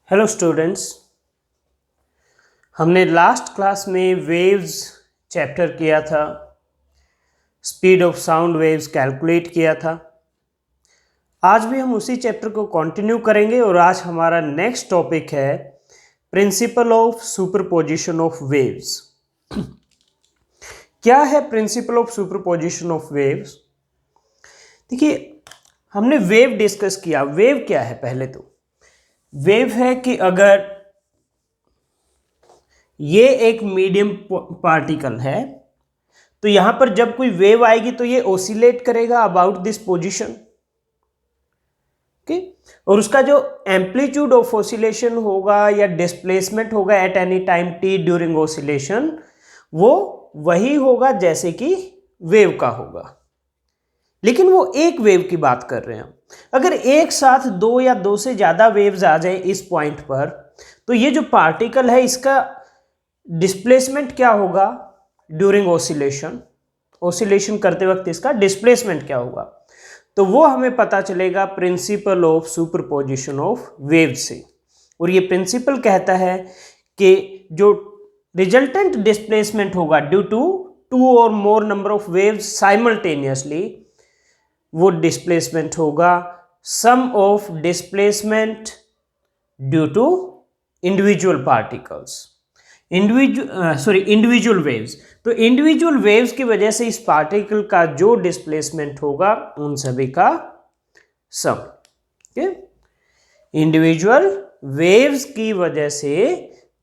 Hello students. हमने last class में waves chapter किया था, speed of sound waves calculate किया था। आज भी हम उसी चैप्टर को कंटिन्यू करेंगे और आज हमारा नेक्स्ट टॉपिक है principle of superposition of waves. क्या है principle of superposition of waves? देखिए, हमने वेव डिस्कस किया। वेव क्या है? पहले तो वेव है कि अगर ये एक मीडियम पार्टिकल है तो यहां पर जब कोई वेव आएगी तो ये ओसिलेट करेगा अबाउट दिस पोजीशन, ओके। और उसका जो एम्पलीट्यूड ऑफ ओसिलेशन होगा या डिस्प्लेसमेंट होगा at any time T during oscillation, वो वही होगा जैसे कि वेव का होगा। लेकिन वो एक वेव की बात कर रहे हैं। अगर एक साथ दो या दो से ज्यादा वेव्स आ जाए इस पॉइंट पर, तो ये जो पार्टिकल है इसका डिस्प्लेसमेंट क्या होगा ड्यूरिंग ओसिलेशन? ओसिलेशन करते वक्त इसका डिस्प्लेसमेंट क्या होगा? तो वो हमें पता चलेगा principle of superposition of wave से। और ये प्रिंसिपल कहता है कि जो रिजल्टेंट डिस्प्लेसमेंट होगा ड्यू टू टू और more number of waves simultaneously, वो डिस्प्लेसमेंट होगा sum of displacement due to individual particles, individual waves. तो इंडिविजुअल वेव्स की वजह से इस पार्टिकल का जो डिस्प्लेसमेंट होगा उन सभी का सम, ओके। इंडिविजुअल वेव्स की वजह से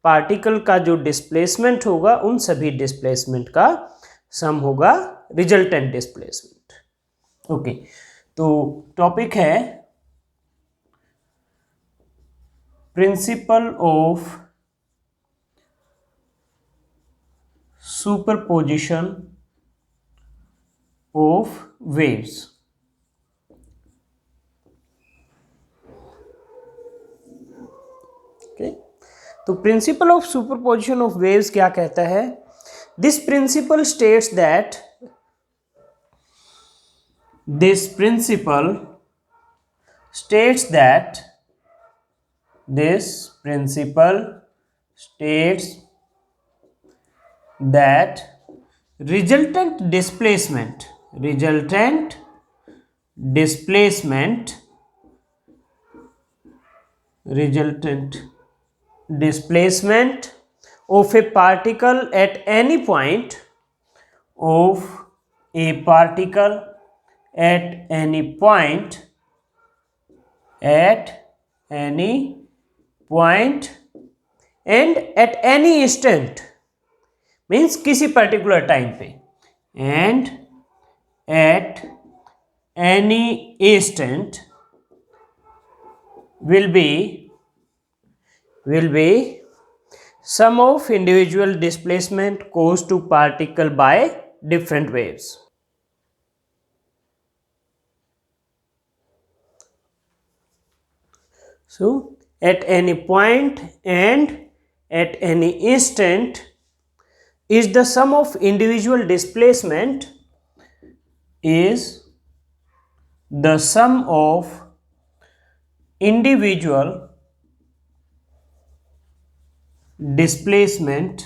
पार्टिकल का जो डिस्प्लेसमेंट होगा उन सभी डिस्प्लेसमेंट का सम होगा रिजल्टेंट डिस्प्लेसमेंट, ओके। तो टॉपिक है principle of superposition of waves. Okay, तो principle of superposition of waves क्या कहता है? This principle states that this principle states that resultant displacement of a particle at any point at any point and at any instant, means किसी particular time पे, and at any instant will be sum of individual displacement caused to particle by different waves. So at any point and at any instant is the sum of individual displacement is the sum of individual displacement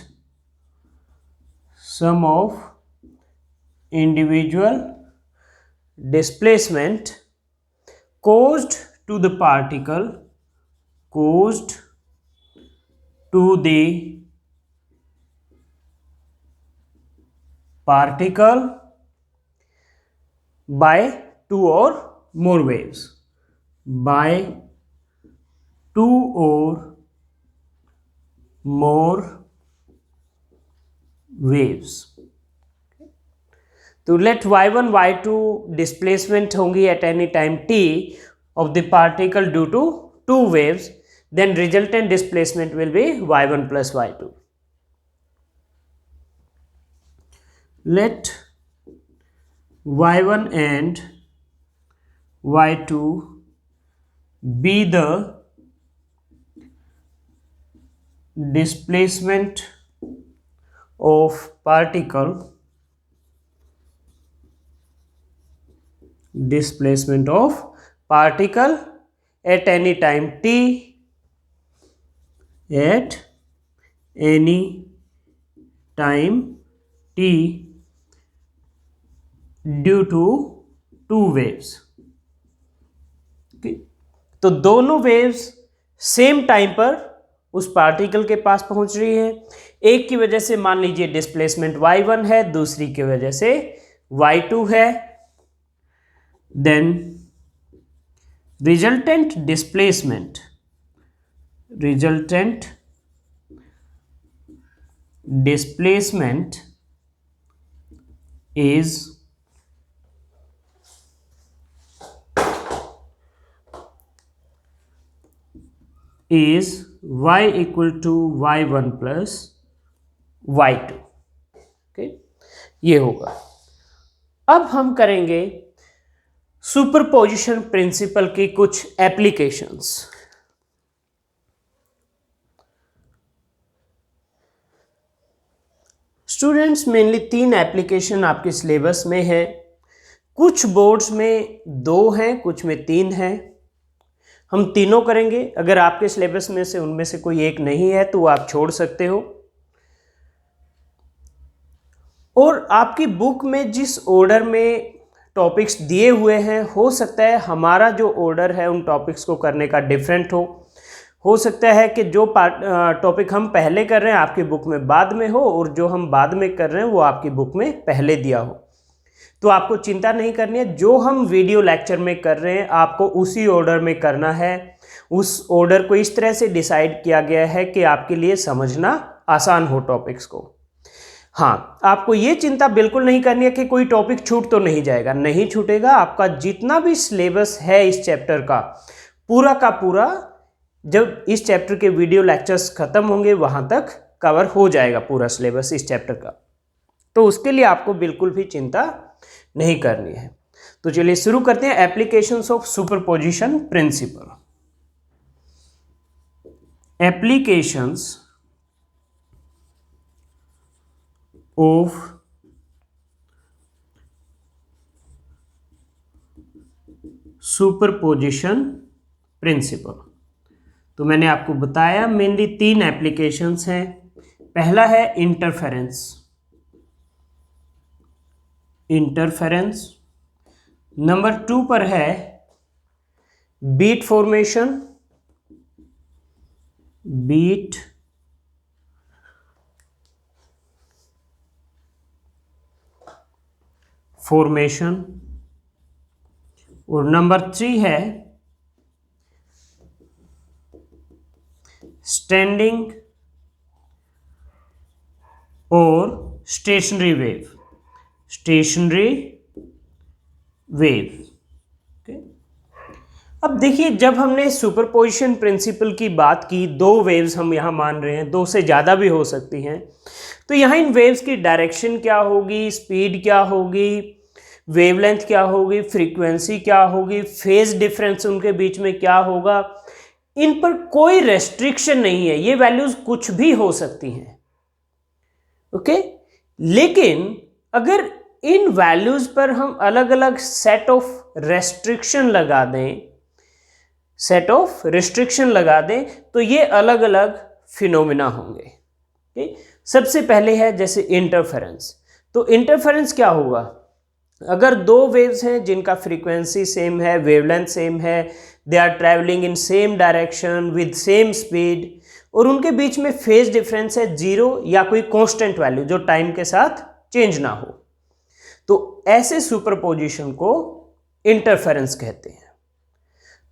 caused to the particle by two or more waves, तो late y1 y2 displacement होंगी at any time t of the particle due to two waves, then resultant displacement will be y1 plus y2. Let y1 and y2 be the displacement of particle at any time t at any time t due to two waves. तो दोनों waves same time पर उस particle के पास पहुंच रही है। एक की वजह से मान लीजिए डिस्प्लेसमेंट y1 है, दूसरी की वजह से y2 है। Then resultant displacement is y equal to y1 plus y2। Okay, ये होगा। अब हम करेंगे सुपरपोजिशन प्रिंसिपल की कुछ एप्लीकेशंस। स्टूडेंट्स, मेनली 3 एप्लीकेशन आपके सिलेबस में है। कुछ बोर्ड्स में 2 हैं, कुछ में 3 हैं। हम तीनों करेंगे। अगर आपके सिलेबस में से उनमें से कोई एक नहीं है तो आप छोड़ सकते हो। और आपकी बुक में जिस ऑर्डर में टॉपिक्स दिए हुए हैं, हो सकता है हमारा जो ऑर्डर है उन टॉपिक्स को करने का डिफरेंट हो सकता है कि जो टॉपिक हम पहले कर रहे हैं आपकी बुक में बाद में हो, और जो हम बाद में कर रहे हैं वो आपकी बुक में पहले दिया हो। तो आपको चिंता नहीं करनी है, जो हम वीडियो लेक्चर में कर रहे हैं आपको उसी ऑर्डर में करना है। उस ऑर्डर को इस तरह से डिसाइड किया गया है कि आपके लिए समझना आसान हो टॉपिक्स को। हाँ, आपको ये चिंता बिल्कुल नहीं करनी है कि कोई टॉपिक छूट तो नहीं जाएगा। नहीं छूटेगा। आपका जितना भी सिलेबस है इस चैप्टर का पूरा जब इस चैप्टर के वीडियो लेक्चर्स खत्म होंगे वहां तक कवर हो जाएगा पूरा सिलेबस इस चैप्टर का। तो उसके लिए आपको बिल्कुल भी चिंता नहीं करनी है। तो चलिए शुरू करते हैं applications of superposition principle. Applications of superposition principle. तो मैंने आपको बताया मेनली 3 एप्लीकेशंस हैं। पहला है इंटरफेरेंस। नंबर 2 पर है बीट फॉर्मेशन। और नंबर 3 है स्टैंडिंग और स्टेशनरी वेव। अब देखिए, जब हमने सुपरपोजिशन प्रिंसिपल की बात की, 2 वेव्स हम यहां मान रहे हैं, 2 से ज़्यादा भी हो सकती हैं। तो यहाँ इन वेव्स की डायरेक्शन क्या होगी, स्पीड क्या होगी, वेवलेंथ क्या होगी, फ्रीक्वेंसी क्या होगी, फेज डिफरेंस उनके बीच में क्या होगा, इन पर कोई रेस्ट्रिक्शन नहीं है। ये वैल्यूज कुछ भी हो सकती हैं। ओके, लेकिन अगर इन वैल्यूज पर हम अलग अलग सेट ऑफ रेस्ट्रिक्शन लगा दें तो ये अलग अलग फिनोमिना होंगे। सबसे पहले है जैसे इंटरफेरेंस। तो इंटरफेरेंस क्या होगा? अगर 2 वेव्स हैं जिनका फ्रीक्वेंसी सेम है, वेवलेंथ सेम है, they are travelling in same direction with same speed, और उनके बीच में फेज डिफरेंस है 0 या कोई कांस्टेंट वैल्यू जो टाइम के साथ चेंज ना हो, तो ऐसे सुपरपोजिशन को इंटरफेरेंस कहते हैं।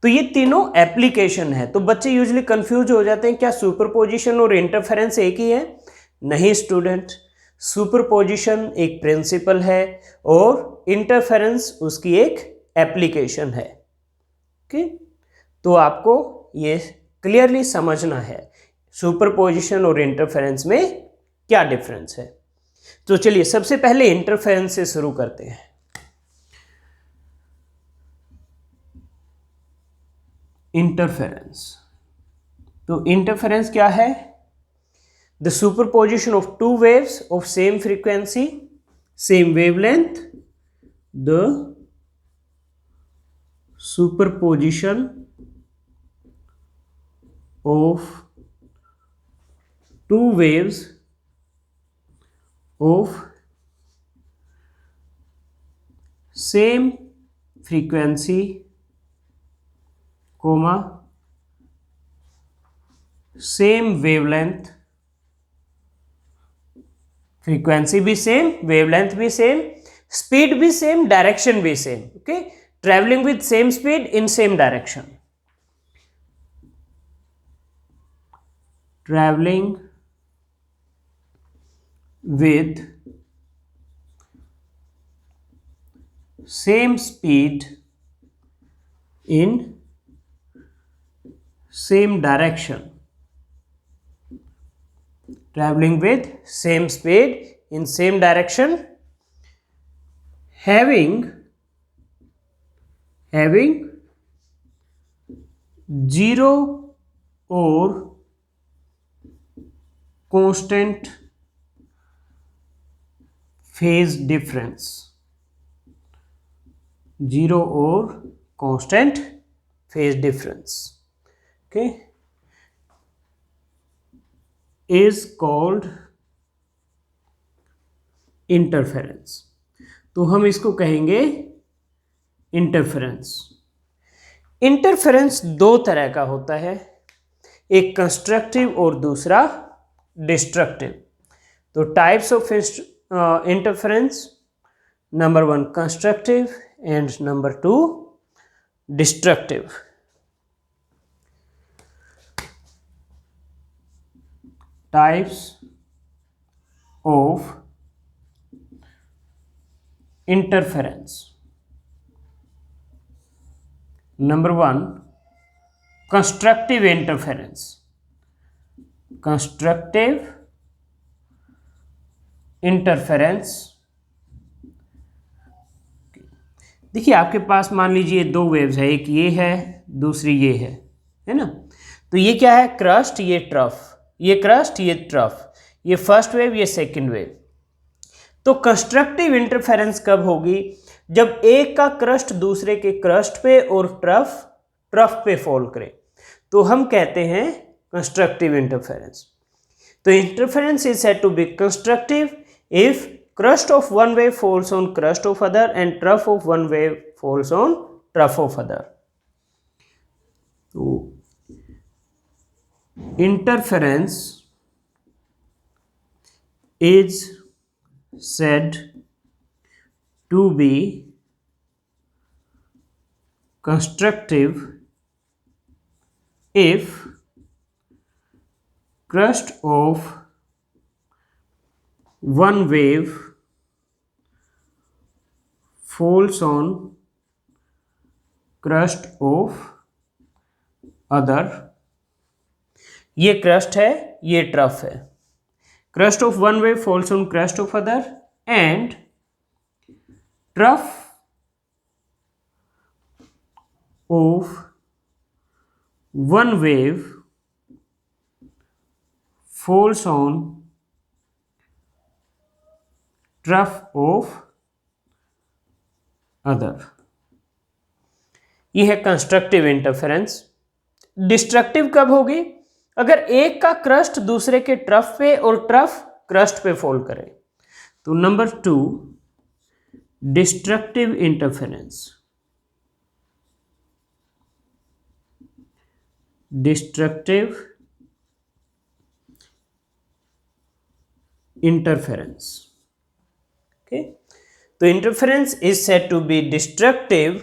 तो ये तीनों एप्लीकेशन है। तो बच्चे यूजुअली कंफ्यूज हो जाते हैं, क्या सुपरपोजिशन और इंटरफेरेंस एक ही है? नहीं स्टूडेंट, सुपरपोजिशन एक प्रिंसिपल है और इंटरफेरेंस उसकी एक एप्लीकेशन है। ओके, तो आपको ये क्लियरली समझना है सुपरपोजिशन और इंटरफेरेंस में क्या डिफरेंस है। तो चलिए सबसे पहले इंटरफेरेंस से शुरू करते हैं। इंटरफेरेंस, तो इंटरफेरेंस क्या है? The superposition of 2 waves of same frequency, same wavelength, the superposition of two waves of same frequency comma same wavelength, frequency भी सेम, wavelength भी सेम, speed भी सेम, direction भी same, okay, traveling with same speed in same direction, traveling with same speed in same direction, traveling with same speed in same direction, having zero or constant phase difference, zero or constant phase difference, okay, is called interference. तो हम इसको कहेंगे interference. Interference दो तरह का होता है, एक कंस्ट्रक्टिव और दूसरा डिस्ट्रक्टिव। तो types of interference, number 1 constructive and number 2 destructive. Types of interference, number 1 constructive interference, constructive interference। देखिए आपके पास मान लीजिए दो वेव्स है, एक ये है दूसरी ये है ना। तो ये क्या है, क्रस्ट, ये ट्रफ, ये क्रस्ट ये ट्रफ, ये फर्स्ट वेव ये सेकंड वेव। तो कंस्ट्रक्टिव इंटरफेरेंस कब होगी, जब एक का क्रस्ट दूसरे के क्रस्ट पे और ट्रफ पे फॉल करे, तो हम कहते हैं कंस्ट्रक्टिव इंटरफेरेंस। तो interference is said to be constructive if crust of one wave falls on crust of other and trough of one wave falls on trough of other. तो interference is said to be constructive if crust of one wave falls on crust of other। ये crust है, ये trough है। Crust of one wave falls on crust of other and trough of one wave falls on trough of other। यह है constructive interference. Destructive कब होगी, अगर एक का क्रस्ट दूसरे के ट्रफ पे और ट्रफ क्रस्ट पे फॉल करे। तो number 2 destructive interference. Destructive interference, okay. तो interference is said to be destructive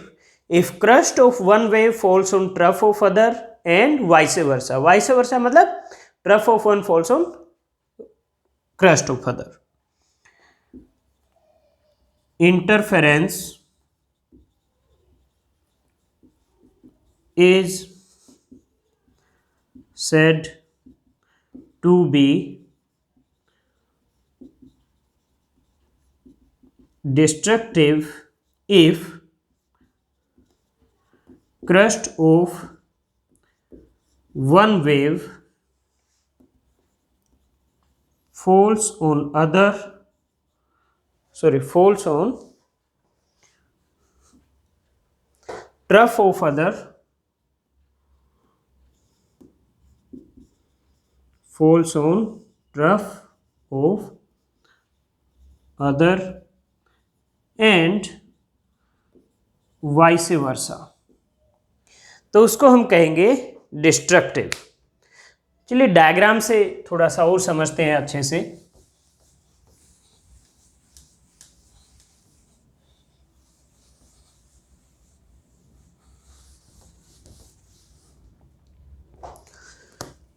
if crust of one wave falls on trough of other and vice versa। vice versa मतलब trough of one falls on crust of other। interference is said to be destructive if crust of one wave falls on trough of other, falls on trough of other and vice versa, तो उसको हम कहेंगे destructive. चलिए diagram से थोड़ा सा और समझते हैं अच्छे से।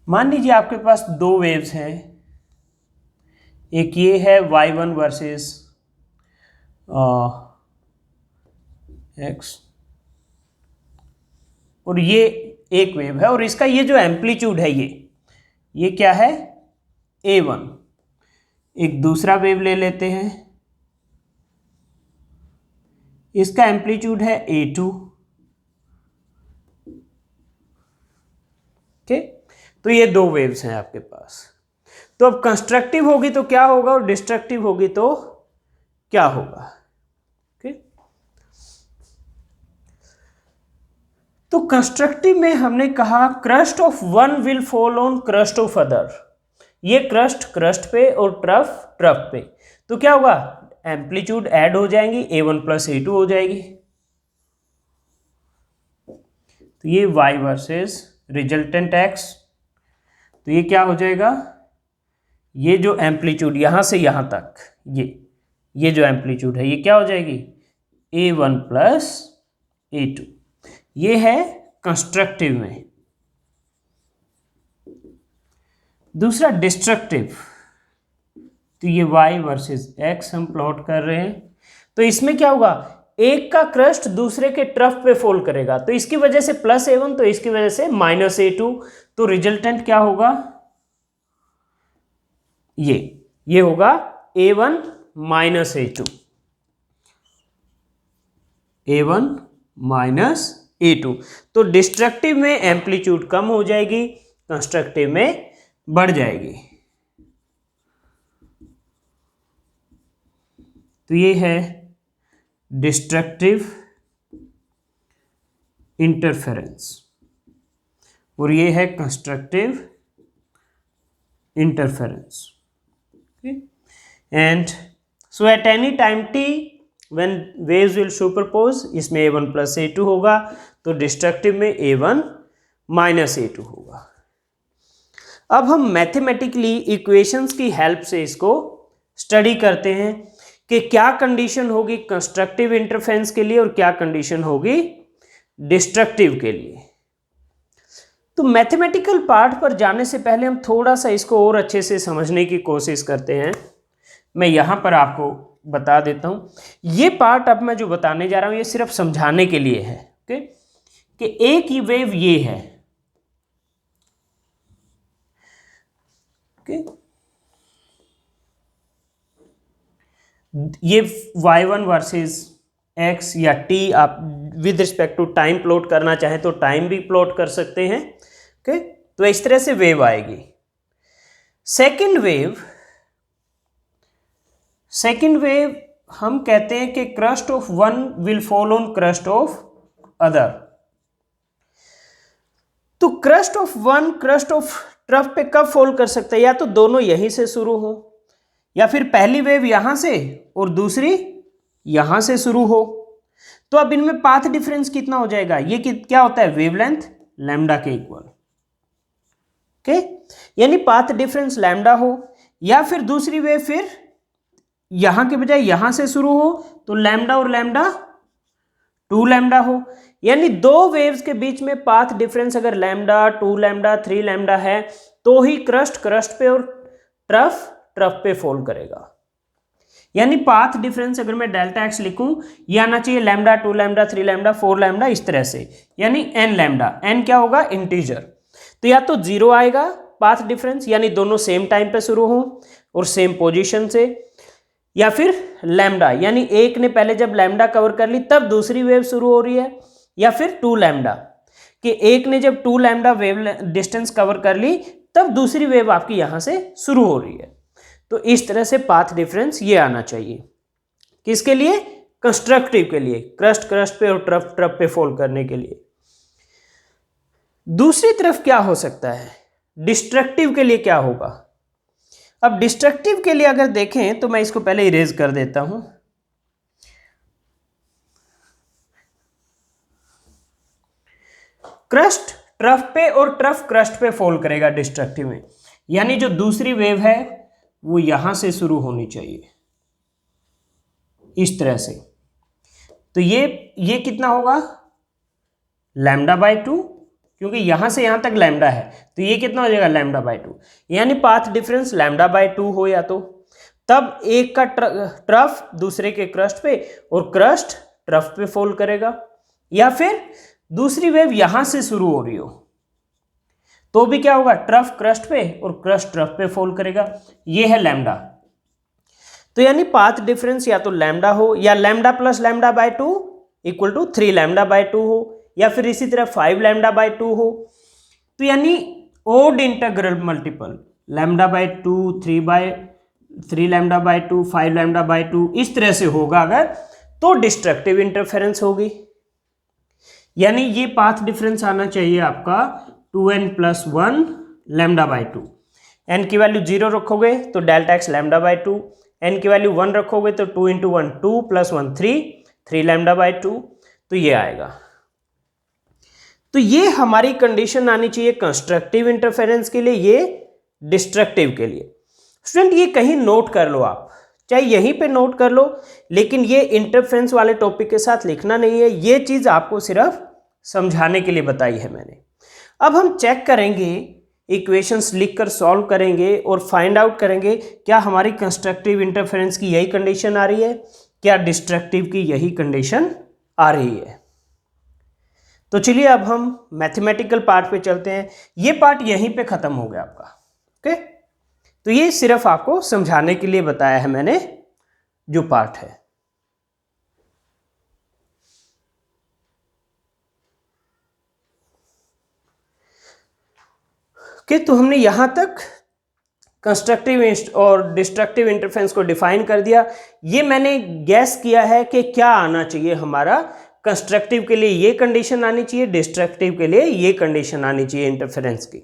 मान लीजिए आपके पास दो वेव्स हैं, एक ये है y1 वर्सेस x, और ये एक वेव है, और इसका ये जो एम्पलीट्यूड है ये क्या है, a1। एक दूसरा वेव ले लेते हैं, इसका एम्पलीट्यूड है a2। ओके, तो ये दो वेव्स हैं आपके पास। तो अब कंस्ट्रक्टिव होगी तो क्या होगा और डिस्ट्रक्टिव होगी तो क्या होगा। ओके, तो कंस्ट्रक्टिव में हमने कहा crust of one will fall on crust of other. ये क्रस्ट पे और ट्रफ पे, तो क्या होगा, एम्पलीट्यूड ऐड हो जाएंगी, a1 प्लस a2 हो जाएगी। तो ये y वर्सेस रिजल्टेंट x, तो ये क्या हो जाएगा, ये जो एम्पलीट्यूड यहां से यहां तक, ये जो एम्पलीट्यूड है ये क्या हो जाएगी, a1 प्लस a2। ये है कंस्ट्रक्टिव में। दूसरा डिस्ट्रक्टिव, तो ये y वर्सेस x हम प्लॉट कर रहे हैं, तो इसमें क्या होगा, एक का क्रस्ट दूसरे के ट्रफ पे फॉल करेगा, तो इसकी वजह से प्लस a1, तो इसकी वजह से माइनस a2, तो रिजल्टेंट क्या होगा, ये होगा a1 minus a2, a1 minus a2। तो डिस्ट्रक्टिव में एम्पलीट्यूड कम हो जाएगी, कंस्ट्रक्टिव में बढ़ जाएगी। तो ये है डिस्ट्रक्टिव इंटरफेरेंस और ये है constructive interference. And so at any time t when waves will superpose, इसमें a1 प्लस a2 होगा, तो डिस्ट्रक्टिव में a1 माइनस a2 होगा। अब हम मैथमेटिकली इक्वेशंस की हेल्प से इसको स्टडी करते हैं कि क्या कंडीशन होगी कंस्ट्रक्टिव इंटरफेरेंस के लिए और क्या कंडीशन होगी डिस्ट्रक्टिव के लिए। तो मैथमेटिकल पार्ट पर जाने से पहले हम थोड़ा सा इसको और अच्छे से समझने की कोशिश करते हैं। मैं यहाँ पर आपको बता देता हूँ, ये पार्ट अब मैं जो बताने जा रहा हूँ ये सिर्फ समझाने के लिए है, ओके, कि एक ही वेव ये है, ओके, ये y1 वर्सेस x या t, आप with respect to time plot करना चाहें तो टाइम भी प्लॉट कर सकते हैं, ओके। तो इस तरह से वेव आएगी। सेकंड वेव हम कहते हैं कि crust of one will fall on crust of other. तो crust of one crust of trough पे कब फॉल कर सकता है, या तो दोनों यहीं से शुरू हो, या फिर पहली वेव यहां से और दूसरी यहां से शुरू हो। तो अब इनमें पाथ डिफरेंस कितना हो जाएगा, ये क्या होता है, वेवलेंथ लैम्डा के इक्वल, ओके, यानी पाथ डिफरेंस लैम्डा हो, या फिर दूसरी वेव फिर यहां के बजाय यहां से शुरू हो तो लैम्डा और लैम्डा 2 लैम्डा हो। यानी दो वेव्स के बीच में पाथ डिफरेंस अगर लैम्डा 2 लैम्डा 3 लैम्डा है तो ही क्रस्ट पे और ट्रफ पे फॉल करेगा। यानी पाथ डिफरेंस अगर मैं डेल्टा एक्स लिखूं, ये आना चाहिए लैम्डा 2 लैम्डा 3 लैम्डा 4 लैम्डा, इस तरह से, यानी n लैम्डा। n क्या होगा, इंटीजर। तो या तो 0 आएगा पाथ डिफरेंस, यानी दोनों सेम टाइम पे शुरू हो और सेम पोजीशन से, या फिर लैम्डा, यानी एक ने पहले जब लैम्डा कवर कर ली तब दूसरी वेव शुरू हो रही है, या फिर 2 लैम्डा कि एक ने जब 2 लैम्डा वेव डिस्टेंस कवर कर ली तब दूसरी वेव आपकी यहां से शुरू हो रही है। तो इस तरह से पाथ डिफरेंस ये आना चाहिए, किसके लिए, कंस्ट्रक्टिव के लिए, क्रस्ट पे और ट्रफ पे फॉल करने के लिए। दूसरी तरफ क्या हो सकता है, डिस्ट्रक्टिव के लिए क्या होगा, अब डिस्ट्रक्टिव के लिए अगर देखें तो मैं इसको पहले इरेज कर देता हूं। क्रस्ट ट्रफ पे और ट्रफ क्रस्ट पे फॉल करेगा डिस्ट्रक्टिव में, यानी जो दूसरी वेव है वो यहां से शुरू होनी चाहिए इस तरह से। तो ये कितना होगा λ/2, क्योंकि यहां से यहां तक लैम्डा है, तो ये कितना हो जाएगा λ/2, यानी पाथ डिफरेंस λ/2 हो, या तो तब एक का ट्रफ दूसरे के क्रस्ट पे और क्रस्ट ट्रफ पे फॉल करेगा, या फिर दूसरी वेव यहां से शुरू हो रही हो तो भी क्या होगा, ट्रफ क्रस्ट पे और क्रस्ट ट्रफ पे फॉल करेगा। ये है लैम्डा। तो यानी पाथ डिफरेंस या तो लैम्डा हो, या लैम्डा प्लस λ/2 इक्वल टू 3 λ/2 हो, या फिर इसी तरह 5 λ/2 हो। तो यानी ओड इंटीग्रल मल्टीपल λ/2, 3 λ/2, 5 λ/2 इस तरह से होगा अगर, तो डिस्ट्रक्टिव इंटरफेरेंस होगी। यानी ये पाथ डिफरेंस आना चाहिए आपका 2n+1 λ/2। n की वैल्यू 0 रखोगे तो डेल्टा x λ/2, n की वैल्यू 1 रखोगे तो 2 × 1 2 + 1 3 λ/2, तो ये आएगा। तो ये हमारी कंडीशन आनी चाहिए कंस्ट्रक्टिव इंटरफेरेंस के लिए, ये डिस्ट्रक्टिव के लिए। स्टूडेंट ये कहीं नोट कर लो, आप चाहे यहीं पे नोट कर लो, लेकिन ये इंटरफेरेंस वाले टॉपिक के साथ लिखना नहीं है, ये चीज आपको सिर्फ समझाने के लिए बताई है मैंने। अब हम चेक करेंगे, इक्वेशंस लिखकर सॉल्व करेंगे और फाइंड आउट करेंगे क्या हमारी कंस्ट्रक्टिव इंटरफेरेंस की यही कंडीशन आ रही है, क्या डिस्ट्रक्टिव की यही कंडीशन आ रही है। तो चलिए अब हम मैथमेटिकल पार्ट पे चलते हैं। ये पार्ट यहीं पे खत्म हो गया आपका। ओके, तो ये सिर्फ आपको समझाने के लिए बताया है मैंने जो पार्ट है। ओके, तो हमने यहां तक कंस्ट्रक्टिव और डिस्ट्रक्टिव इंटरफेरेंस को डिफाइन कर दिया। ये मैंने गैस किया है कि क्या आना चाहिए हमारा, कंस्ट्रक्टिव के लिए ये कंडीशन आनी चाहिए, डिस्ट्रक्टिव के लिए ये कंडीशन आनी चाहिए इंटरफेरेंस की।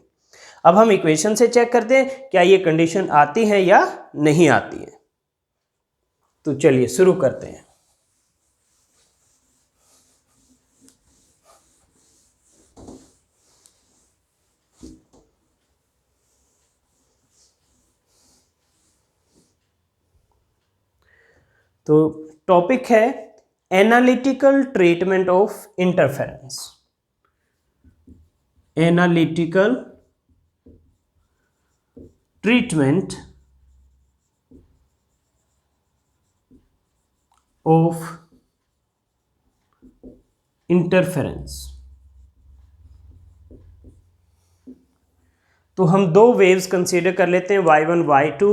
अब हम इक्वेशन से चेक करते हैं क्या ये कंडीशन आती है या नहीं आती है। तो चलिए शुरू करते हैं। तो टॉपिक है analytical treatment of interference. Analytical treatment of interference. तो हम दो वेव्स कंसीडर कर लेते हैं y1 y2,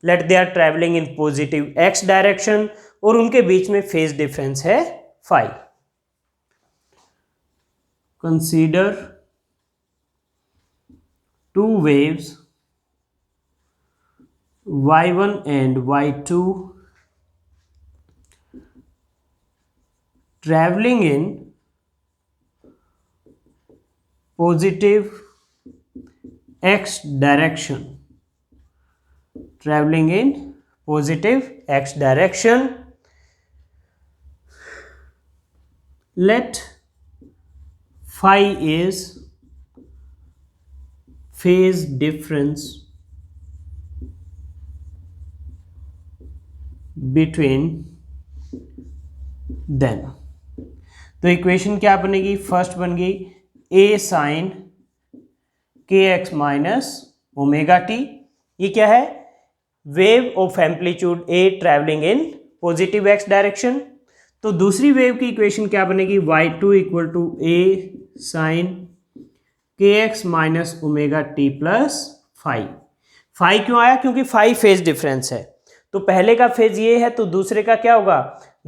let they are travelling in positive x direction और उनके बीच में फेज डिफरेंस है phi। Consider two waves y1 and y2 traveling in positive x direction, traveling in positive x direction, let phi is phase difference between them। तो equation क्या बनेगी, first बन गई a sin kx minus omega T. ये क्या है, wave of amplitude a travelling in positive x direction. तो दूसरी वेव की इक्वेशन क्या बनेगी, y2 equal to a sin kx minus omega T plus phi. Phi क्यों आया, क्योंकि फाई फेज डिफरेंस है, तो पहले का फेज ये है तो दूसरे का क्या होगा,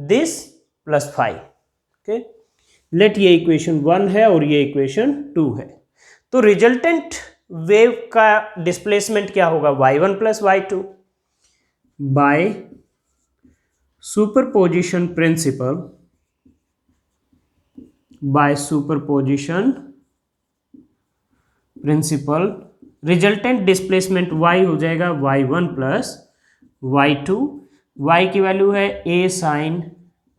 this plus phi. Okay, let ये इक्वेशन 1 है और ये इक्वेशन 2 है। तो रिजल्टेंट वेव का डिस्प्लेसमेंट क्या होगा, y1 plus y2 by superposition principle, by superposition principle resultant displacement y हो जाएगा y1 प्लस y2, y की वैल्यू है a sine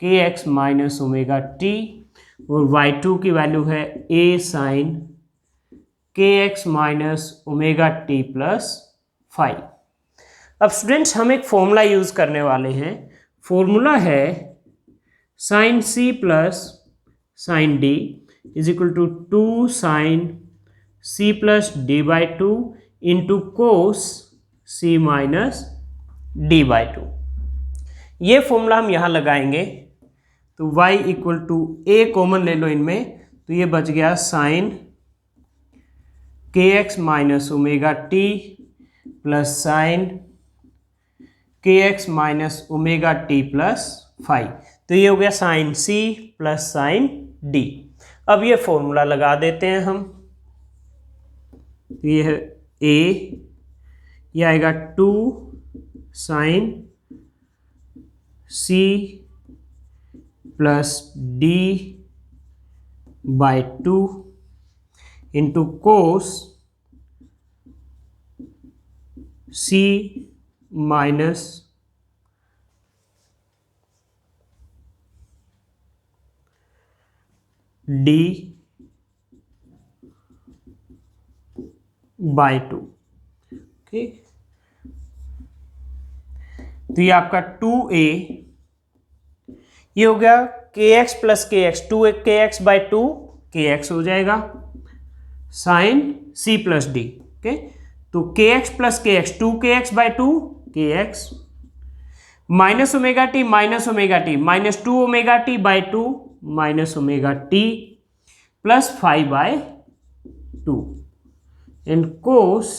K x minus omega T और y2 की वैल्यू है a sine K x minus omega T plus 5। अब students हम एक फॉर्मूला यूज करने वाले हैं। फॉर्मूला है sine c plus sine D is equal to 2 sine c plus D by two into cos c minus D by two. ये formula हम यहाँ लगाएंगे तो y equal to a common ले लो इनमें, तो ये बच गया sine K x minus omega T plus sine K x minus omega T plus 5। तो ये हो गया sine c plus sine d। अब ये फॉर्मूला लगा देते हैं हम, तो ये है a, ये आएगा 2 sine c plus d by 2 into cos c minus d by 2। Okay, तो ये आपका 2a, ये हो गया के एक्स प्लस के x, 2 k x by 2 k x हो जाएगा sine c plus d. Okay, तो के एक्स प्लस के x 2 k x by 2 k x minus omega t minus minus 2 omega t by 2 minus omega T plus 5 by 2 and cos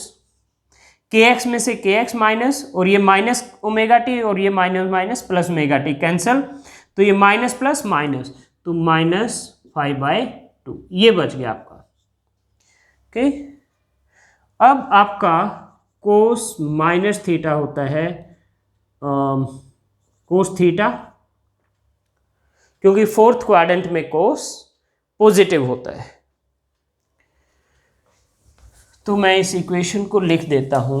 k x में से के x minus, और ये minus omega T और ये minus minus plus omega T cancel, तो ये minus plus minus, तो माइनस 5 बाय 2 ये बच गया आपका। ओके, अब आपका कोस माइनस थीटा होता है कोस थीटा, क्योंकि फोर्थ क्वाड्रेंट में कोस पॉजिटिव होता है। तो मैं इस इक्वेशन को लिख देता हूं।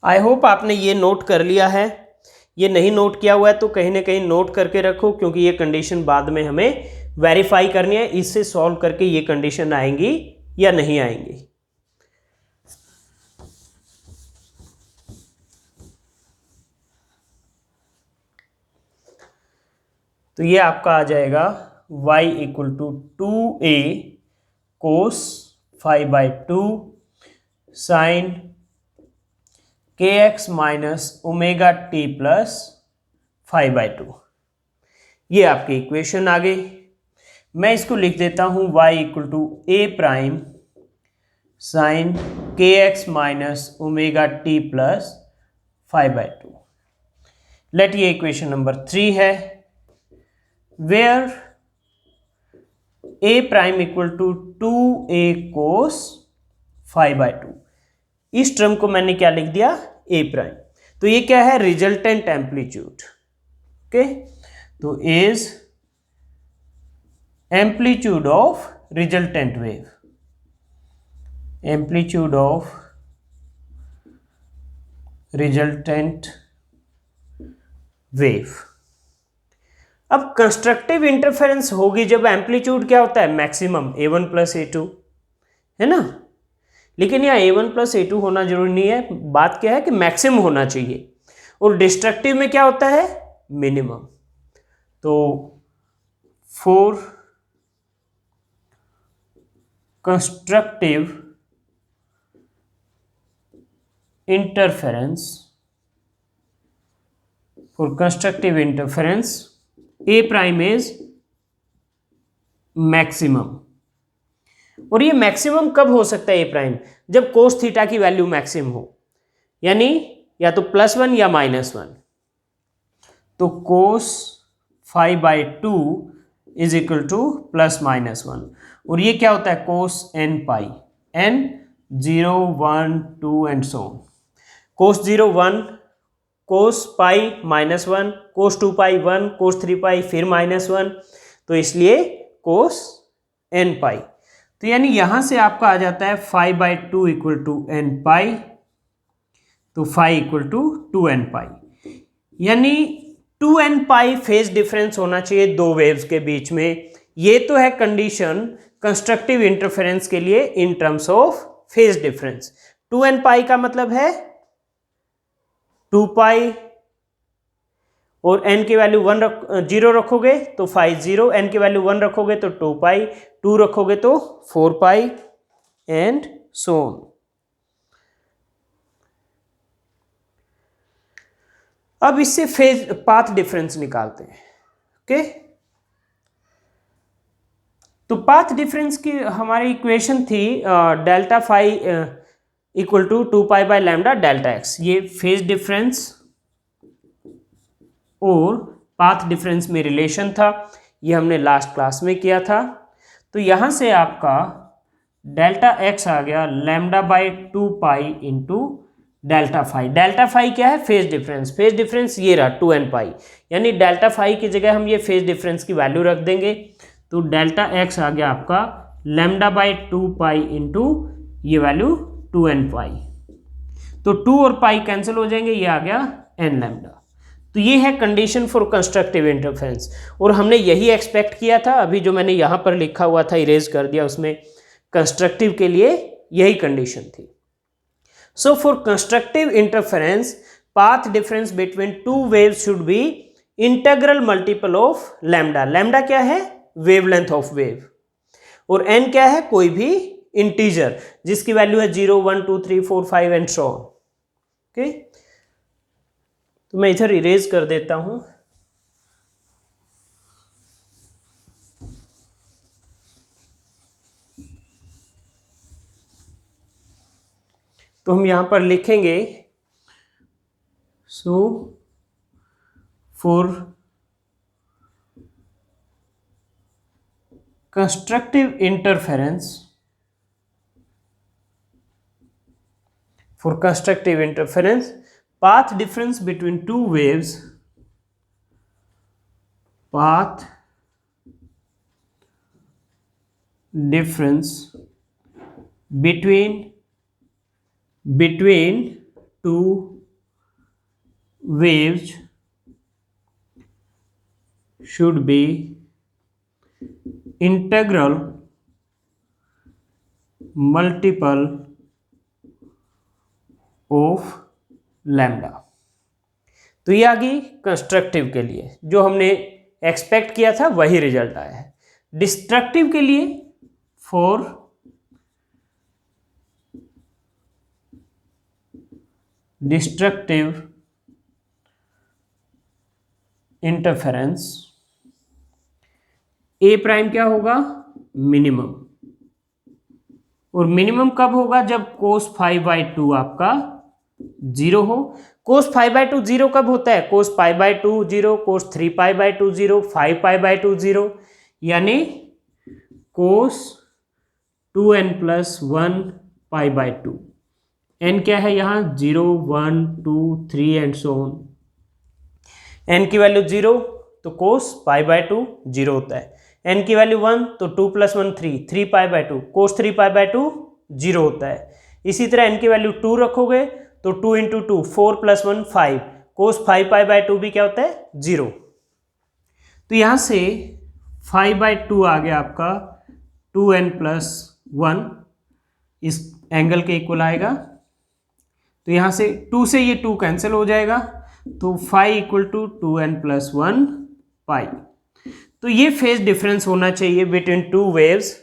आई होप आपने ये नोट कर लिया है। ये नहीं नोट किया हुआ है तो कहीं ना कहीं नोट करके रखो, क्योंकि ये कंडीशन बाद में हमें वेरीफाई करनी है, इससे सॉल्व करके ये कंडीशन आएंगी या नहीं आएंगी। तो ये आपका आ जाएगा y equal to 2a cos 5 by 2 sine K x minus omega T plus 5 by 2। ये आपकी इक्वेशन आ गई। मैं इसको लिख देता हूं y equal to a prime sine K x minus omega T plus 5 by 2। Let ये इक्वेशन नंबर 3 है, where a prime equal to 2a cos 5 by 2। इस टर्म को मैंने क्या लिख दिया, a प्राइम। तो ये क्या है, रिजल्टेंट एम्पलीट्यूड। ओके, तो is amplitude of resultant wave, amplitude of resultant wave. अब कंस्ट्रक्टिव इंटरफेरेंस होगी जब एम्पलीट्यूड क्या होता है, मैक्सिमम a1 प्लस a2, है ना। लेकिन यहाँ a1 प्लस a2 होना जरूरी नहीं है, बात क्या है कि मैक्सिमम होना चाहिए। और डिस्ट्रक्टिव में क्या होता है, मिनिमम। तो for constructive interference, for constructive interference a prime is maximum. और ये मैक्सिमम कब हो सकता है a प्राइम, जब कोस थीटा की वैल्यू मैक्सिमम हो, यानी या तो +1 या -1। तो cos 5 by 2 is equal to +-1। और ये क्या होता है, cos n pi, n 0 1 2 and so on. Cos 0 1, cos pi -1, cos 2 pi 1, cos 3 pi फिर -1, तो इसलिए कोस n पाई। तो तो यानी यहां से आपका आ जाता है 5/2 इक्वल टू n पाई, तो 5 इक्वल टू 2n पाई, यानी 2n पाई फेज डिफरेंस होना चाहिए दो वेव्स के बीच में। ये तो है कंडीशन कंस्ट्रक्टिव इंटरफेरेंस के लिए in terms of phase difference. 2n पाई का मतलब है 2 पाई, और n की वैल्यू 0 रखोगे तो 5 0, n की वैल्यू 1 रखोगे तो 2 पाई, 2 रखोगे तो 4 पाई एंड सो ऑन। अब इससे फेज पाथ डिफरेंस निकालते हैं। ओके, तो पाथ डिफरेंस की हमारी इक्वेशन थी delta phi equal to 2 pi by lambda delta x. ये फेज डिफरेंस और पाथ डिफरेंस में रिलेशन था, ये हमने लास्ट क्लास में किया था। तो यहां से आपका डेल्टा एक्स आ गया lambda by 2 pi into delta phi. Delta phi क्या है? Phase difference. फेज डिफरेंस ये रहा 2n पाई, यानी डेल्टा फाई की जगह हम ये फेज डिफरेंस की वैल्यू रख देंगे। तो डेल्टा एक्स आ गया आपका लैम्डा बाई 2 पाई इंटू ये वैल्यू 2n पाई, तो 2 और पाई कैंसिल हो जाएंगे, ये आ गया n लैम्डा। तो ये है कंडीशन फॉर कंस्ट्रक्टिव इंटरफेरेंस, और हमने यही एक्सपेक्ट किया था। अभी जो मैंने यहाँ पर लिखा हुआ था इरेज कर दिया, उसमें कंस्ट्रक्टिव के लिए यही कंडीशन थी। So for constructive interference path difference between two waves should be integral multiple of lambda. Lambda क्या है? वेवलेंथ ऑफ वेव, और n क्या है? कोई भी इंटीजर जिसकी वैल्यू है 0 1 2 3 4 5 एंड सो ऑन। ओके, तो मैं इधर इरेज कर देता हूं। तो हम यहां पर लिखेंगे so for constructive interference, path difference between two waves, path difference between two waves should be integral multiple of lambda. तो ये आ गई कंस्ट्रक्टिव के लिए, जो हमने एक्सपेक्ट किया था वही रिजल्ट आया है। डिस्ट्रक्टिव के लिए for destructive interference A prime क्या होगा? मिनिमम, और मिनिमम कब होगा? जब cos 5/2 आपका 0 हो। cos 5/2 0 कब होता है? cos π/2 0, cos 3π/2 0, 5π/2 0, यानी cos 2n + 1 π/2। n क्या है यहाँ? 0 1 2 3 एंड सो ऑन। n की वैल्यू 0 तो cos π/2 0 होता है, n की वैल्यू 1 तो 2 + 1 3, 3π/2, cos 3π/2 0 होता है। इसी तरह n की वैल्यू 2 रखोगे तो 2 × 2 4 + 1 5, cos 5π/2 भी क्या होता है? 0। तो यहाँ से 5/2 आ गया आपका 2n + 1, इस एंगल के इक्वल आएगा। तो यहाँ से 2 से ये 2 कैंसिल हो जाएगा, तो 5 = 2n + 1 पाई। तो ये फेज डिफरेंस होना चाहिए between two waves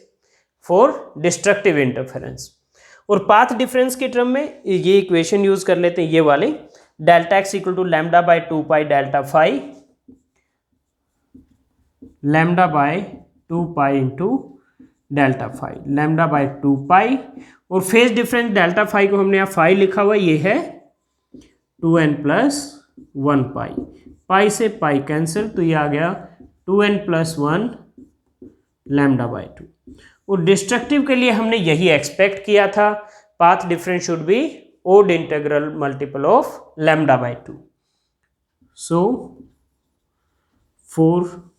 for destructive interference. और पाथ डिफरेंस के टर्म में ये इक्वेशन यूज कर लेते हैं, ये वाले delta x = lambda by 2 pi delta phi, lambda by 2 pi into delta phi, lambda by 2 pi. और फेज डिफरेंस डेल्टा फाई को हमने यहाँ फाई लिखा हुआ, ये है 2n + 1 पाई, पाई से पाई कैंसिल, तो ये आ गया 2n + 1 लैम्डा बाई 2। और डिस्ट्रक्टिव के लिए हमने यही एक्सपेक्ट किया था, path difference should be odd integral multiple of lambda by 2। So for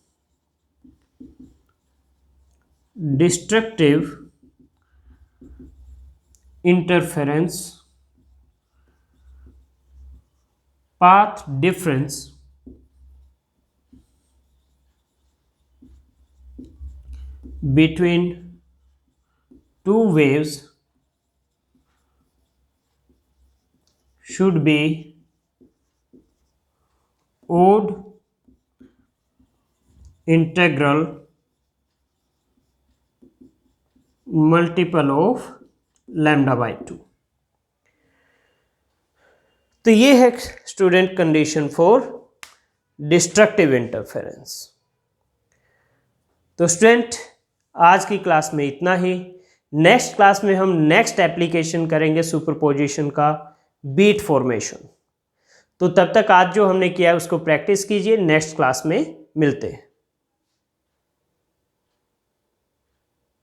destructive interference path difference between two waves should be odd integral multiple of lambda by 2। तो ये है student condition for destructive interference. तो student आज की class में इतना ही। Next class में हम नेक्स्ट एप्लीकेशन करेंगे सुपरपोजिशन का, बीट फॉर्मेशन। तो तब तक आज जो हमने किया है उसको प्रैक्टिस कीजिए, नेक्स्ट क्लास में मिलते हैं।